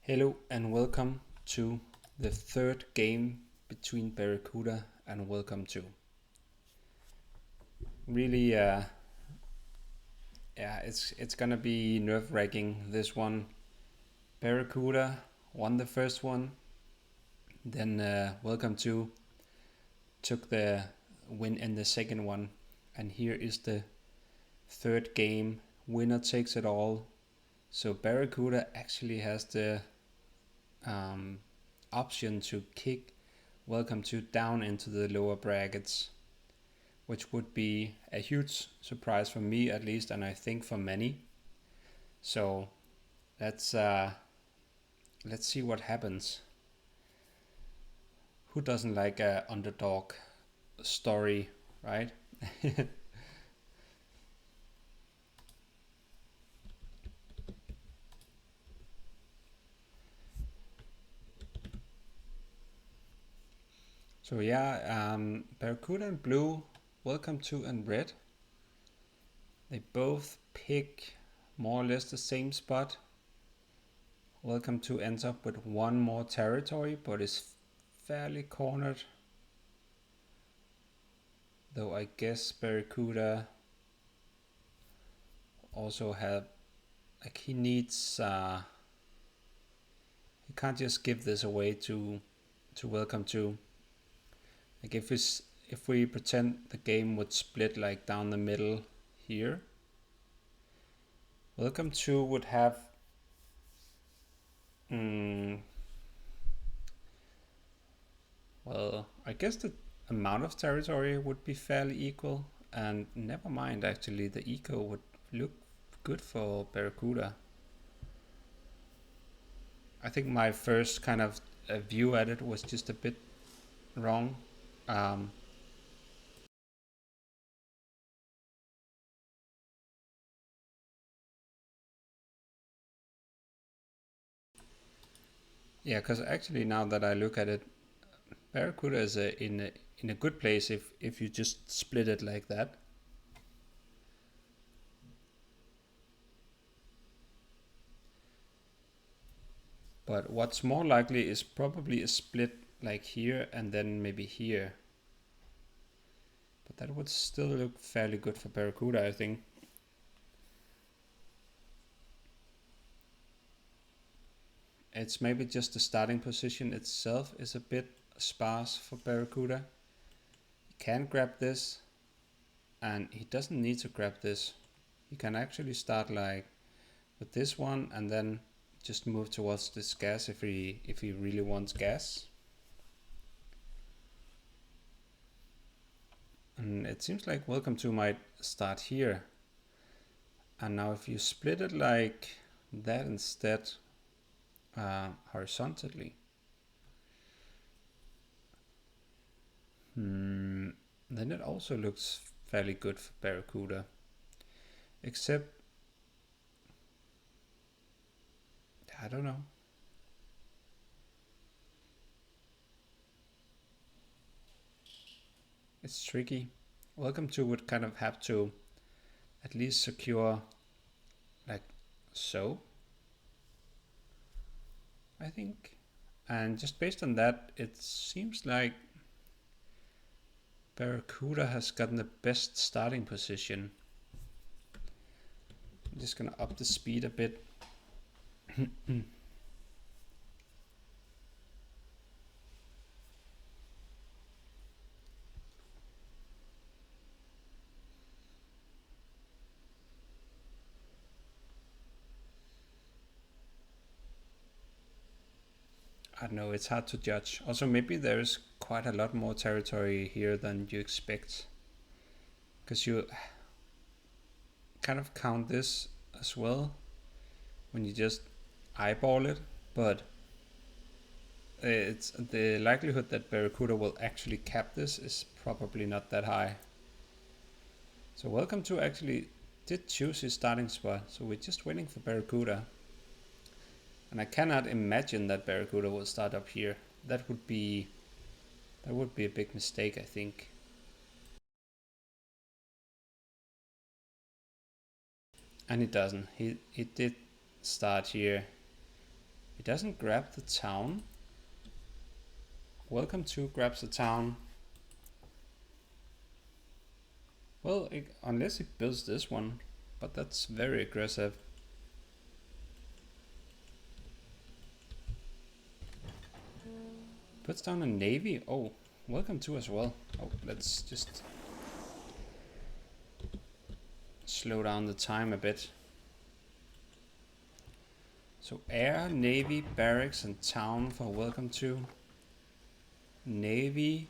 Hello and welcome to the third game between Barracuda and WelcomeTo. Really, it's gonna be nerve-wracking, this one. Barracuda won the first one, then WelcomeTo took the win in the second one, and here is the third game. Winner takes it all. So Barracuda actually has the option to kick WelcomeTo down into the lower brackets, which would be a huge surprise for me at least, and I think for many. So let's see what happens. Who doesn't like a underdog story, right? So yeah, Barracuda and blue, WelcomeTo and red. They both pick more or less the same spot. WelcomeTo ends up with one more territory, but is fairly cornered. Though I guess Barracuda also have, like, he needs, he can't just give this away to WelcomeTo. Like if we pretend the game would split like down the middle here, WelcomeTo would have well, I guess the amount of territory would be fairly equal, and never mind, actually the eco would look good for Barracuda. I think my first kind of view at it was just a bit wrong. Yeah, because actually now that I look at it, Barracuda is in a good place if you just split it like that. But what's more likely is probably a split like here and then maybe here. But that would still look fairly good for Barracuda, I think. It's maybe just the starting position itself is a bit sparse for Barracuda. He can grab this, and he doesn't need to grab this. He can actually start like with this one and then just move towards this gas if he really wants gas. And it seems like WelcomeTo might start here. And now if you split it like that instead, horizontally, then it also looks fairly good for Barracuda. Except, I don't know. It's tricky. WelcomeTo would kind of have to at least secure like so, I think. And just based on that, it seems like Barracuda has gotten the best starting position. I'm just gonna up the speed a bit. I don't know, it's hard to judge. Also, maybe there's quite a lot more territory here than you expect. Because you kind of count this as well when you just eyeball it, but it's the likelihood that Barracuda will actually cap this is probably not that high. So WelcomeTo actually did choose his starting spot, so we're just waiting for Barracuda. And I cannot imagine that Barracuda will start up here. That would be a big mistake, I think. And he doesn't. He did start here. He doesn't grab the town. Welcome to grabs the town. Well, unless he builds this one, but that's very aggressive. Puts down a navy. Oh, Welcome to as well. Oh, let's just slow down the time a bit. So air, navy, barracks, and town for Welcome to. Navy,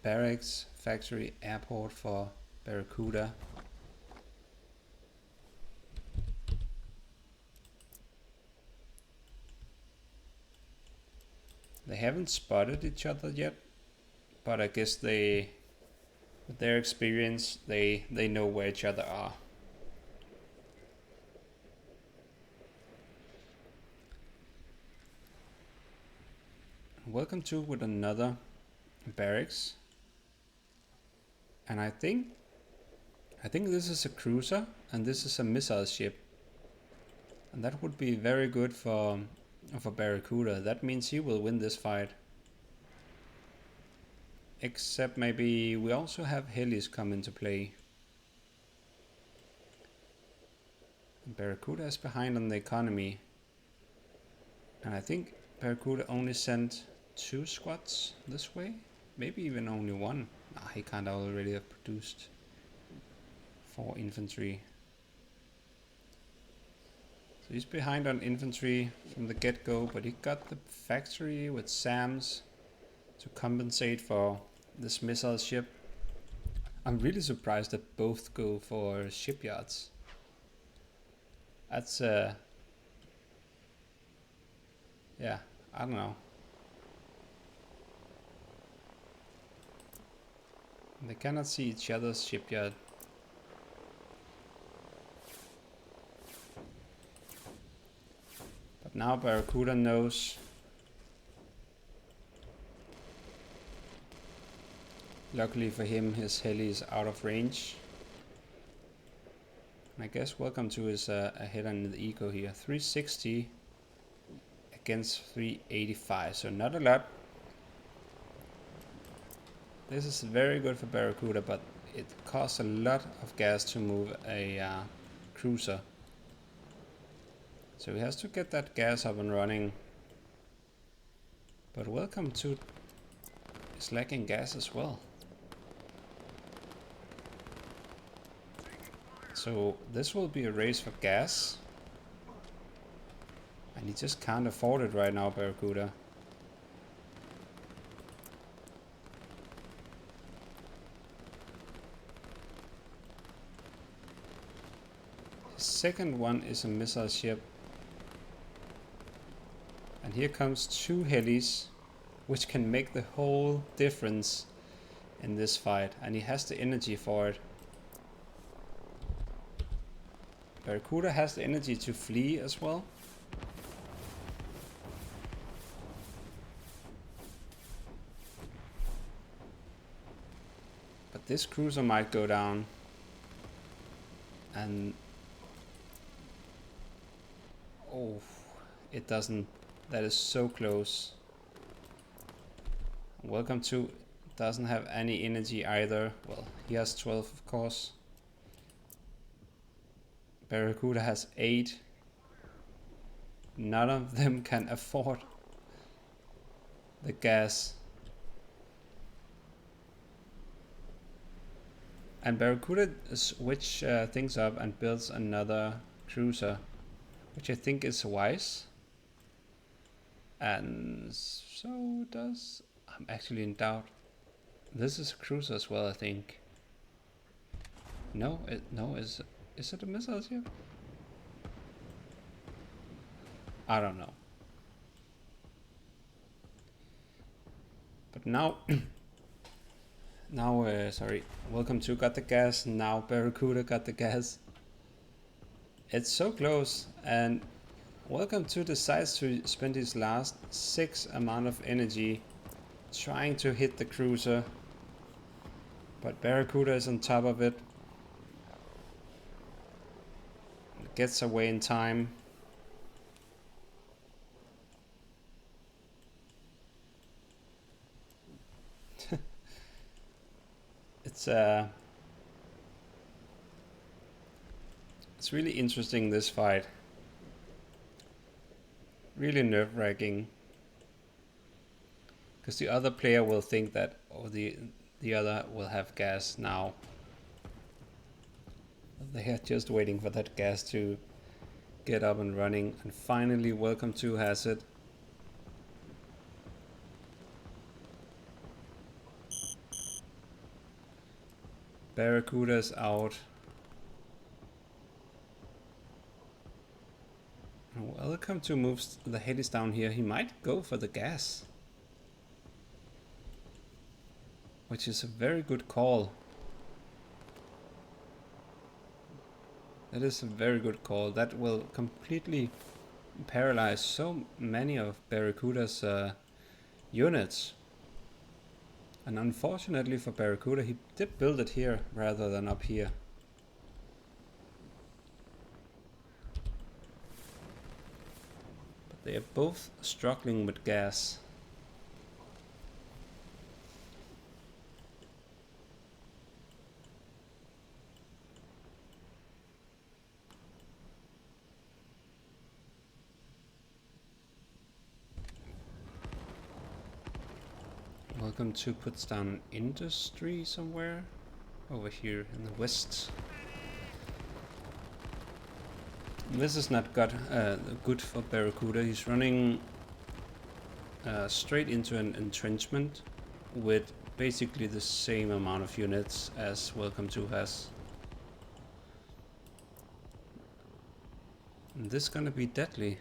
barracks, factory, airport for Barracuda. They haven't spotted each other yet, but I guess with their experience, they know where each other are. Welcome to with another barracks, and I think this is a cruiser and this is a missile ship, and that would be very good for Barracuda. That means he will win this fight. Except maybe we also have helis come into play. Barracuda is behind on the economy, and I think Barracuda only sent 2 squads this way, maybe even only 1. Nah, he can't already have produced 4 infantry. So he's behind on infantry from the get-go, but he got the factory with SAMs to compensate for this missile ship. I'm really surprised that both go for shipyards. That's yeah, I don't know. They cannot see each other's shipyard. But now Barracuda knows. Luckily for him, his heli is out of range. And I guess Welcome to is ahead on the eco here. 360 against 385, so not a lot. This is very good for Barracuda, but it costs a lot of gas to move a cruiser. So he has to get that gas up and running. But Welcome to is lacking gas as well. So this will be a race for gas. And he just can't afford it right now, Barracuda. His second one is a missile ship. And here comes 2 helis, which can make the whole difference in this fight. And he has the energy for it. Barracuda has the energy to flee as well. But this cruiser might go down. And oh, it doesn't. That is so close. Welcome to doesn't have any energy either. Well, he has 12, of course. Barracuda has 8. None of them can afford the gas. And Barracuda switch things up and builds another cruiser, which I think is wise. And so does... I'm actually in doubt. This is a cruiser as well, I think. No, is it a missile ship? I don't know. But now... sorry, Welcome to got the gas, now Barracuda got the gas. It's so close, and Welcome to decides to spend his last 6 amount of energy trying to hit the cruiser. But Barracuda is on top of it. Gets away in time. It's really interesting, this fight. Really nerve-wracking. Because the other player will think that, or the other will have gas now. They are just waiting for that gas to get up and running, and finally WelcomeTo has it. Barracuda's out. WelcomeTo moves the helis down here. He might go for the gas, which is a very good call. That is a very good call. That will completely paralyze so many of Barracuda's units. And unfortunately for Barracuda, he did build it here rather than up here. But they are both struggling with gas. WelcomeTo puts down industry somewhere over here in the west. This is not good for Barracuda. He's running straight into an entrenchment with basically the same amount of units as WelcomeTo has. And this is gonna be deadly.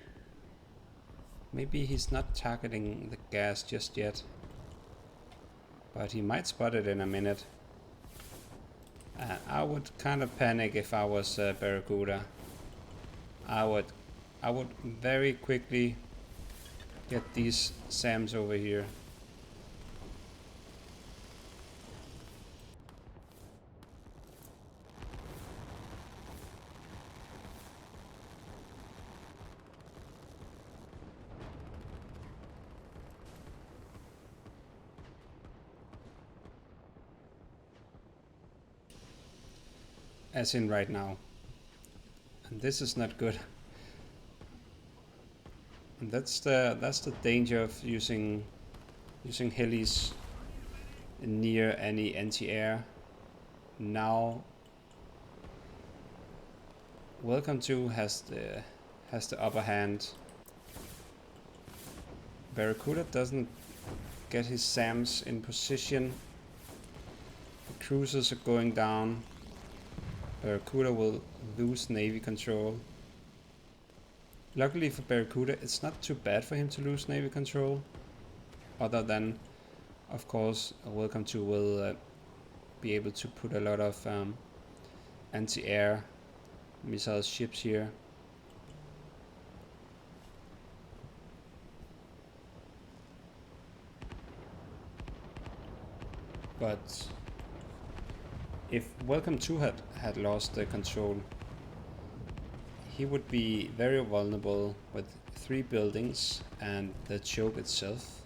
Maybe he's not targeting the gas just yet, but he might spot it in a minute. I would kind of panic if I was Barracuda. I would very quickly get these SAMs over here. As in right now. And this is not good. And that's the danger of using helis near any anti-air. Now WelcomeTo has the upper hand. Barracuda doesn't get his SAMs in position. The cruisers are going down. Barracuda will lose Navy control. Luckily for Barracuda, it's not too bad for him to lose Navy control. Other than, of course, WelcomeTo will be able to put a lot of anti-air missile ships here. But if WelcomeTo had lost the control, he would be very vulnerable with 3 buildings and the choke itself.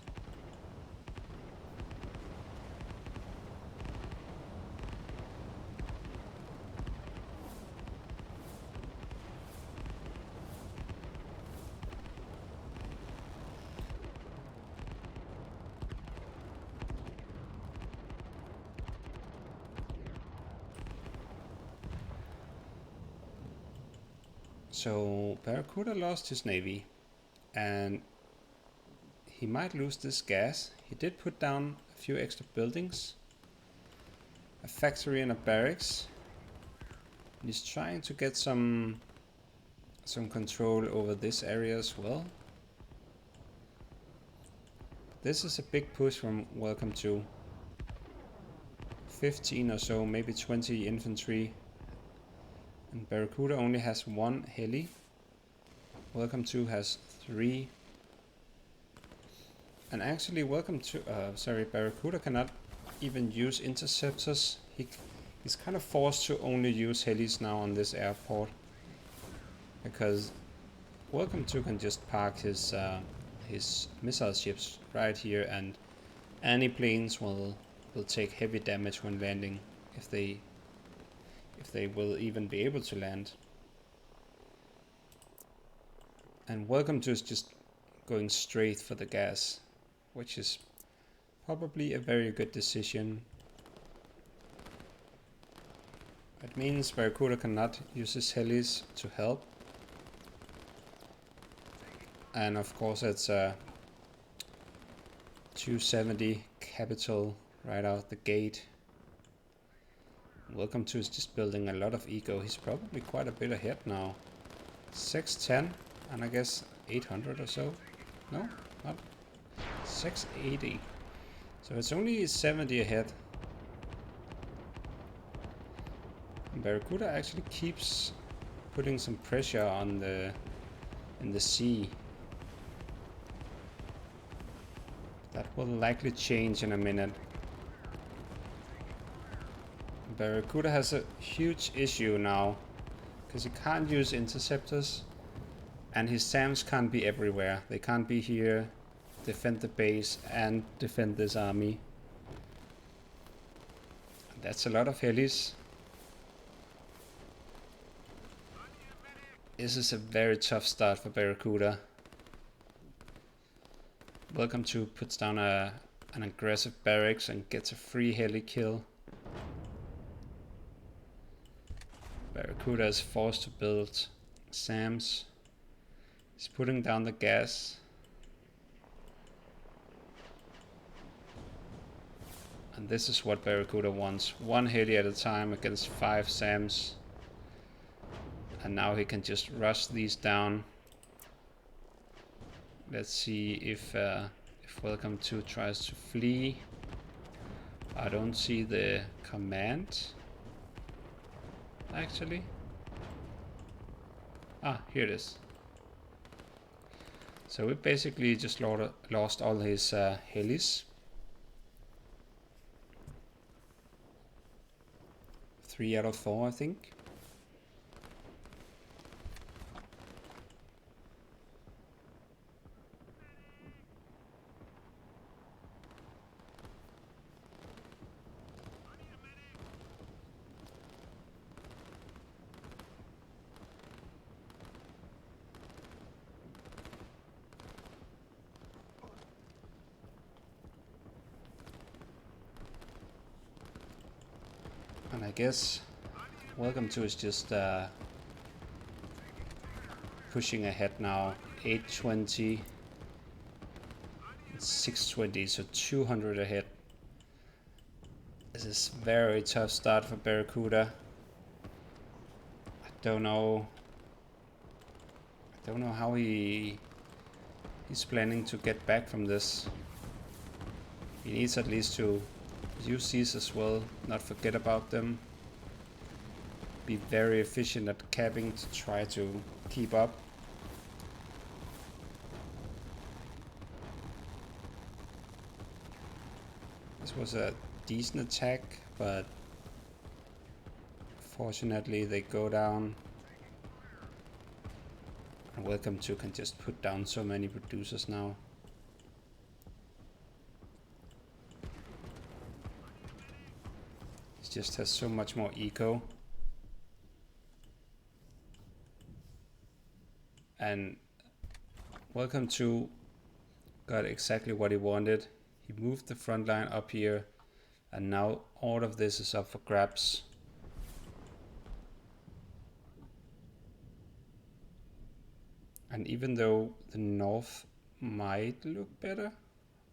So Barracuda lost his navy, and he might lose this gas. He did put down a few extra buildings, a factory and a barracks. He's trying to get some control over this area as well. This is a big push from WelcomeTo. 15 or so, maybe 20 infantry. And Barracuda only has 1 heli. WelcomeTo has 3. And actually Barracuda cannot even use interceptors. He's kind of forced to only use helis now on this airport, because WelcomeTo can just park his missile ships right here, and any planes will take heavy damage when landing. if they will even be able to land. And WelcomeTo is just going straight for the gas, which is probably a very good decision. It means Barracuda cannot use his helis to help. And of course it's a 270 capital right out the gate. WelcomeTo is just building a lot of eco. He's probably quite a bit ahead now. 610 and I guess 800 or so. No, not 680. So it's only 70 ahead. Barracuda actually keeps putting some pressure on in the sea. That will likely change in a minute. Barracuda has a huge issue now because he can't use interceptors and his SAMs can't be everywhere. They can't be here, defend the base and defend this army. That's a lot of helis. This is a very tough start for Barracuda. WelcomeTo puts down an aggressive barracks and gets a free heli kill. Barracuda is forced to build SAMs. He's putting down the gas. And this is what Barracuda wants. One heli at a time against 5 SAMs. And now he can just rush these down. Let's see if WelcomeTo tries to flee. I don't see the command. Actually. Ah, here it is. So we basically just lost all his helis. 3 out of 4, I think. And I guess WelcomeTo is just pushing ahead now. 820, 620, so 200 ahead. This is very tough start for Barracuda. I don't know how he's planning to get back from this. He needs at least to use these as well, not forget about them. Be very efficient at capping to try to keep up. This was a decent attack, but fortunately they go down. And WelcomeTo can just put down so many producers now. Just has so much more eco. And WelcomeTo got exactly what he wanted. He moved the front line up here and now all of this is up for grabs. And even though the north might look better,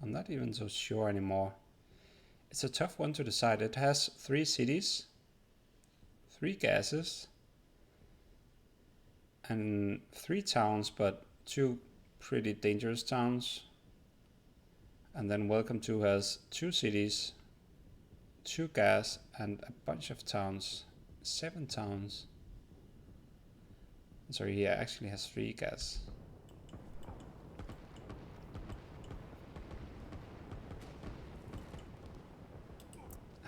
I'm not even so sure anymore. It's a tough one to decide. It has 3 cities, 3 gases, and 3 towns, but 2 pretty dangerous towns. And then WelcomeTo has 2 cities, 2 gas, and a bunch of towns. 7 towns. Sorry, he actually has 3 gas.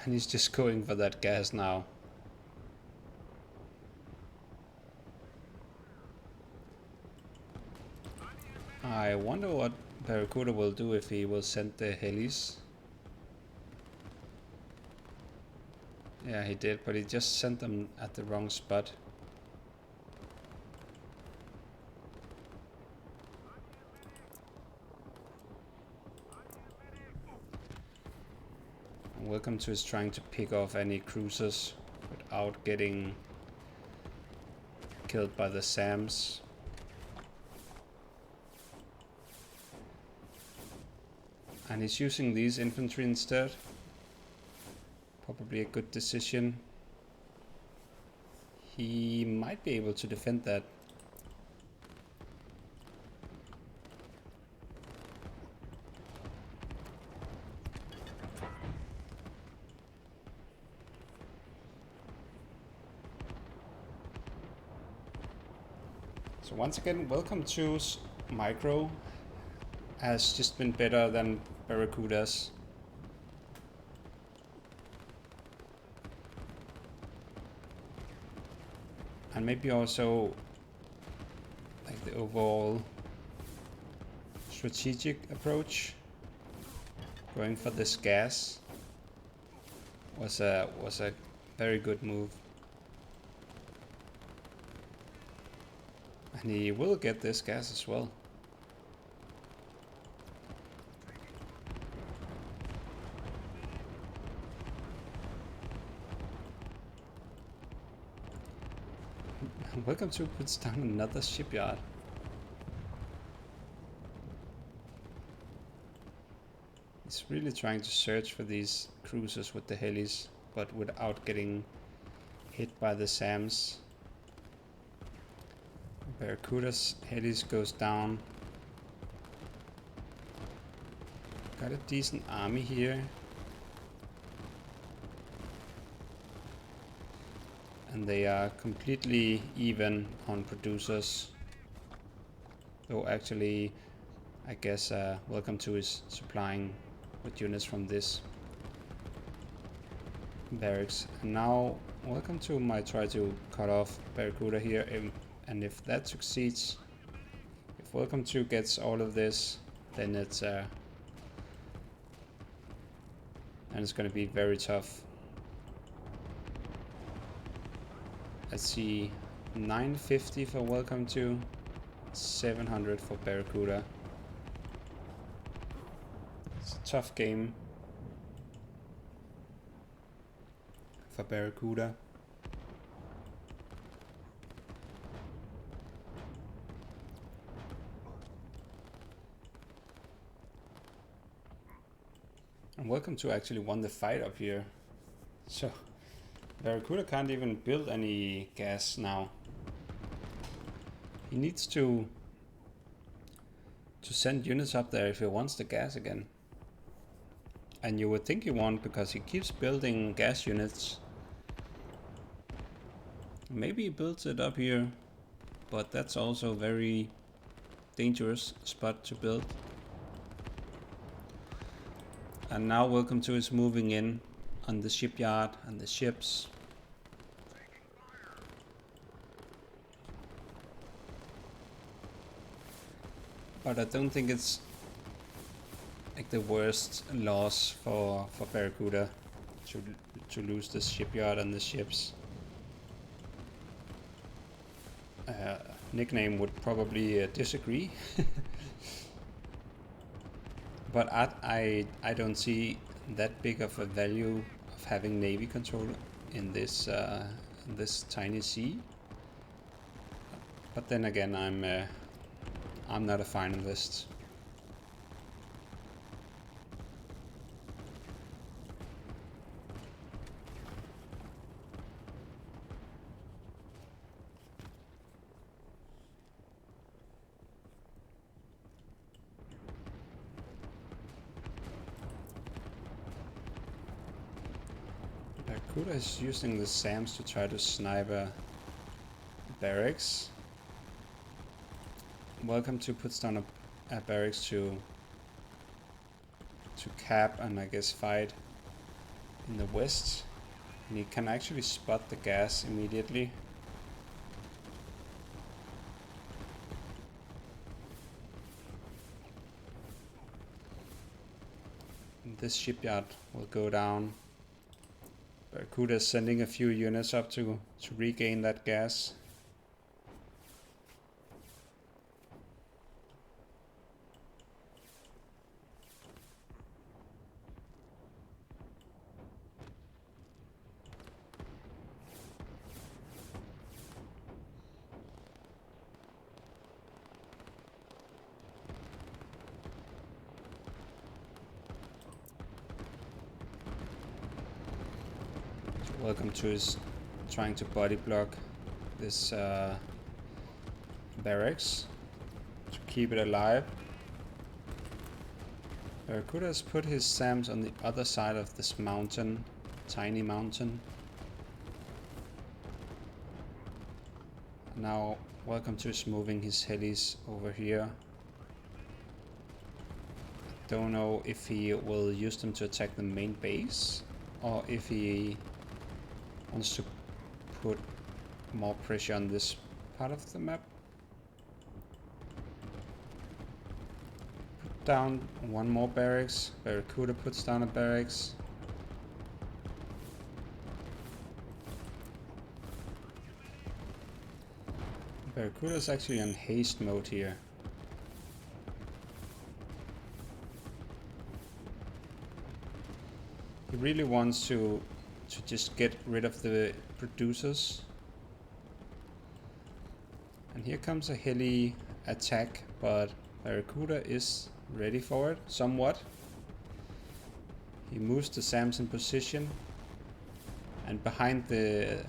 And he's just going for that gas now. I wonder what Barracuda will do if he will send the helis. Yeah, he did, but he just sent them at the wrong spot. And WelcomeTo is trying to pick off any cruisers without getting killed by the SAMs. And he's using these infantry instead. Probably a good decision. He might be able to defend that. So once again, WelcomeTo's micro has just been better than Barracuda's. And maybe also like the overall strategic approach, going for this gas was a very good move. And he will get this gas as well. WelcomeTo puts down another shipyard. He's really trying to search for these cruisers with the helis, but without getting hit by the SAMs. Barracuda's helis goes down. Got a decent army here. And they are completely even on producers. Though actually, I guess WelcomeTo is supplying with units from this barracks. And now WelcomeTo might try to cut off Barracuda here. And if that succeeds, if WelcomeTo gets all of this, then it's going to be very tough. Let's see, 950 for WelcomeTo, 700 for Barracuda. It's a tough game for Barracuda. And WelcomeTo actually won the fight up here. So Barracuda can't even build any gas now. He needs to send units up there if he wants the gas again. And you would think he won't, because he keeps building gas units. Maybe he builds it up here, but that's also a very dangerous spot to build. And now WelcomeTo is moving in on the shipyard and the ships. But I don't think it's like the worst loss for Barracuda to lose the shipyard and the ships. Nickname would probably disagree. But I don't see that big of a value of having navy control in this tiny sea. But then again, I'm not a finalist. Barracuda is using the SAMs to try to snipe a barracks. WelcomeTo puts down a barracks to cap and I guess fight in the west. And he can actually spot the gas immediately. And this shipyard will go down. Barracuda is sending a few units up to regain that gas. WelcomeTo is trying to body block this barracks to keep it alive. Barracuda has put his SAMs on the other side of this mountain, tiny mountain. Now WelcomeTo is moving his helis over here. Don't know if he will use them to attack the main base or if he wants to put more pressure on this part of the map. Put down one more barracks. Barracuda puts down a barracks. Barracuda is actually on haste mode here. He really wants to just get rid of the producers. And here comes a heli attack, but Barracuda is ready for it, somewhat. He moves the SAMs in position and behind the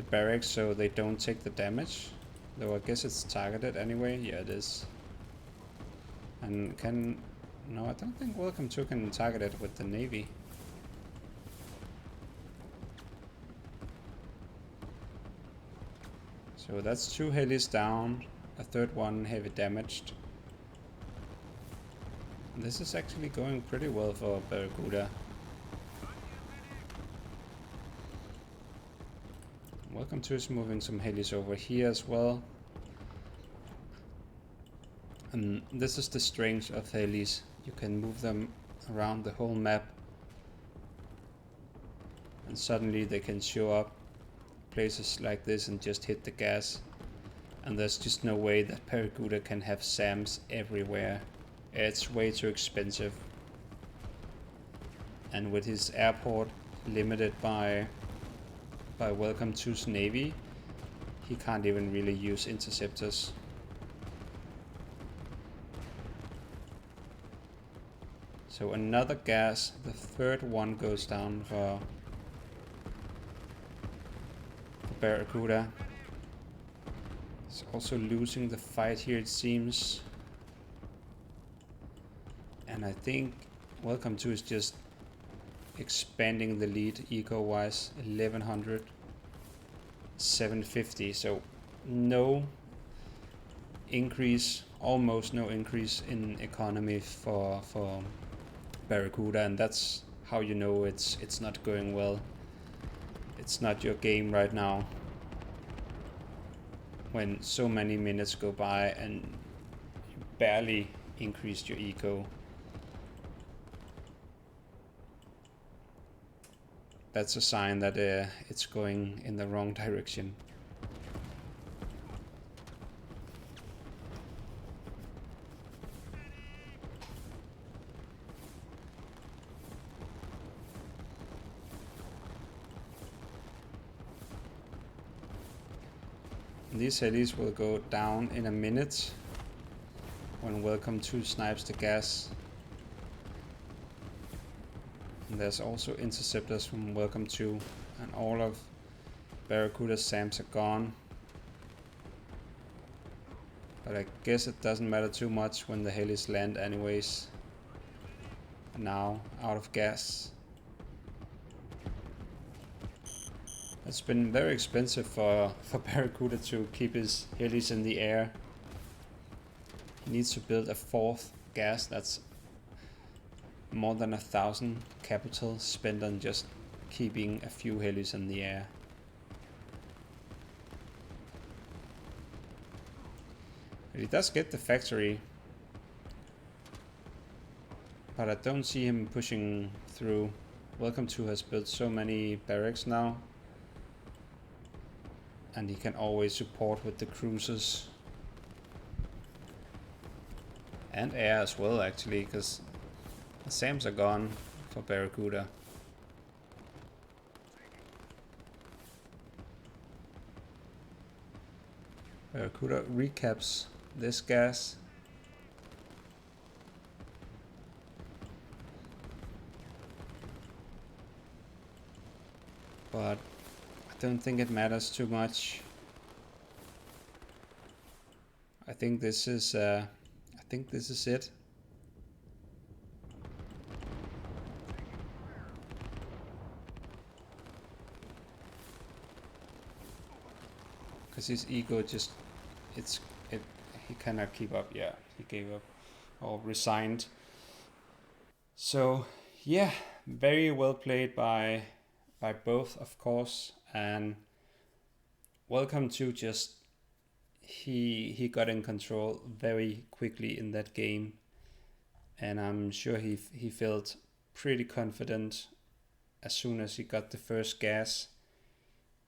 barracks so they don't take the damage. Though I guess it's targeted anyway. Yeah, it is. And no, I don't think WelcomeTo can target it with the Navy. So that's 2 helis down, a third one heavy damaged. And this is actually going pretty well for Barracuda. WelcomeTo is moving some helis over here as well. And this is the strength of helis. You can move them around the whole map. And suddenly they can show up places like this and just hit the gas. And there's just no way that Barracuda can have SAMs everywhere. It's way too expensive. And with his airport limited by WelcomeTo's Navy, he can't even really use interceptors. So another gas, the third one goes down for Barracuda. He's also losing the fight here, it seems. And I think WelcomeTo is just expanding the lead eco-wise. 1100, 750. So no increase, almost no increase in economy for Barracuda, and that's how you know it's not going well. It's not your game right now when so many minutes go by and you barely increased your eco. That's a sign that it's going in the wrong direction. These helis will go down in a minute when WelcomeTo snipes the gas. And there's also interceptors from WelcomeTo, and all of Barracuda's SAMs are gone. But I guess it doesn't matter too much when the helis land anyways. Now out of gas. It's been very expensive for Barracuda to keep his helis in the air. He needs to build a 4th gas. That's more than 1,000 capital spent on just keeping a few helis in the air. But he does get the factory, but I don't see him pushing through WelcomeTo has built so many barracks now, and he can always support with the cruisers and air as well, actually, because the SAMs are gone for Barracuda. Barracuda recaps this gas. But I don't think it matters too much. I think this is it. Because his ego just he cannot keep up. Yeah, he gave up or resigned. So yeah, very well played by both, of course, and WelcomeTo just he got in control very quickly in that game, and I'm sure he felt pretty confident as soon as he got the first gas,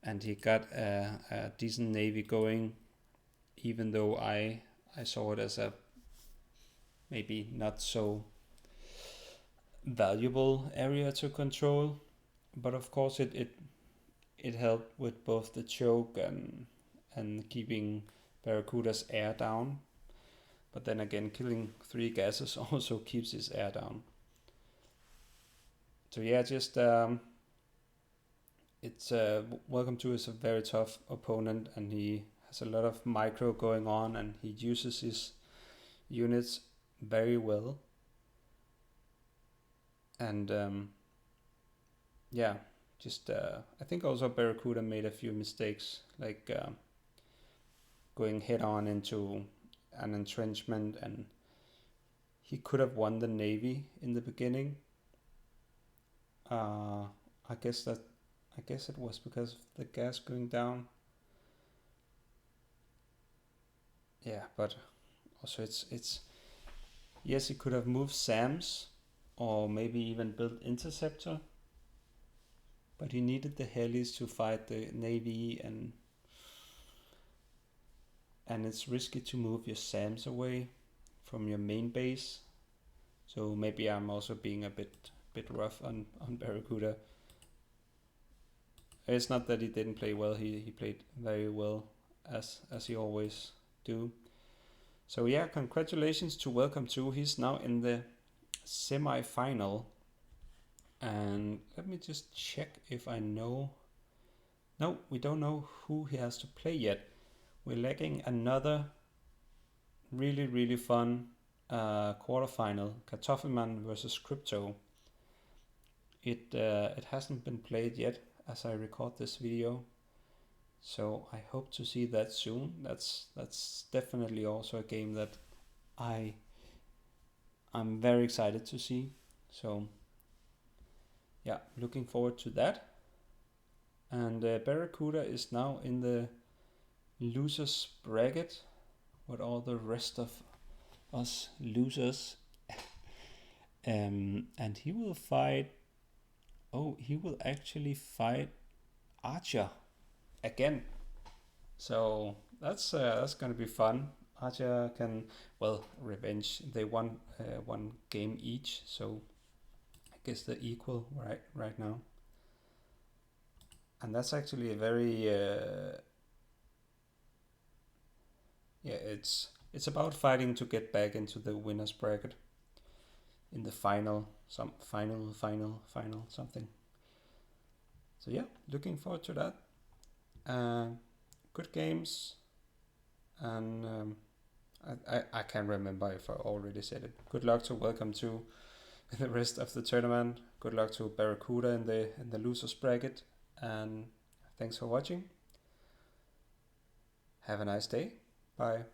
and he got a decent navy going, even though I saw it as a maybe not so valuable area to control, but of course it helped with both the choke and keeping Barracuda's air down. But then again, killing 3 gases also keeps his air down. So yeah, just it's WelcomeTo is a very tough opponent, and he has a lot of micro going on, and he uses his units very well. And yeah, just I think also Barracuda made a few mistakes, like going head on into an entrenchment, and he could have won the navy in the beginning. I guess it was because of the gas going down. Yeah, but also it's yes, he could have moved SAMs or maybe even built interceptor, but he needed the helis to fight the navy, and it's risky to move your SAMs away from your main base. So maybe I'm also being a bit rough on Barracuda. It's not that he didn't play well, he played very well, as he always do. So yeah, congratulations to WelcomeTo. He's now in the semi-final. And let me just check if I know. No, we don't know who he has to play yet. We're lacking another really fun quarterfinal, Kartoffelmann versus Crypto. It hasn't been played yet as I record this video, so I hope to see that soon. That's definitely also a game that I'm very excited to see. So yeah, looking forward to that. And Barracuda is now in the losers bracket with all the rest of us losers. And he will fight. Oh, he will actually fight Archer again. So that's gonna be fun. Archer can, well, revenge. They won one game each, so I guess they're equal right now. And that's actually a very yeah, it's about fighting to get back into the winners bracket in the final something. So yeah, looking forward to that. Good games, and I can't remember if I already said it. Good luck to WelcomeTo the rest of the tournament. Good luck to Barracuda in the losers bracket, and thanks for watching. Have a nice day. Bye.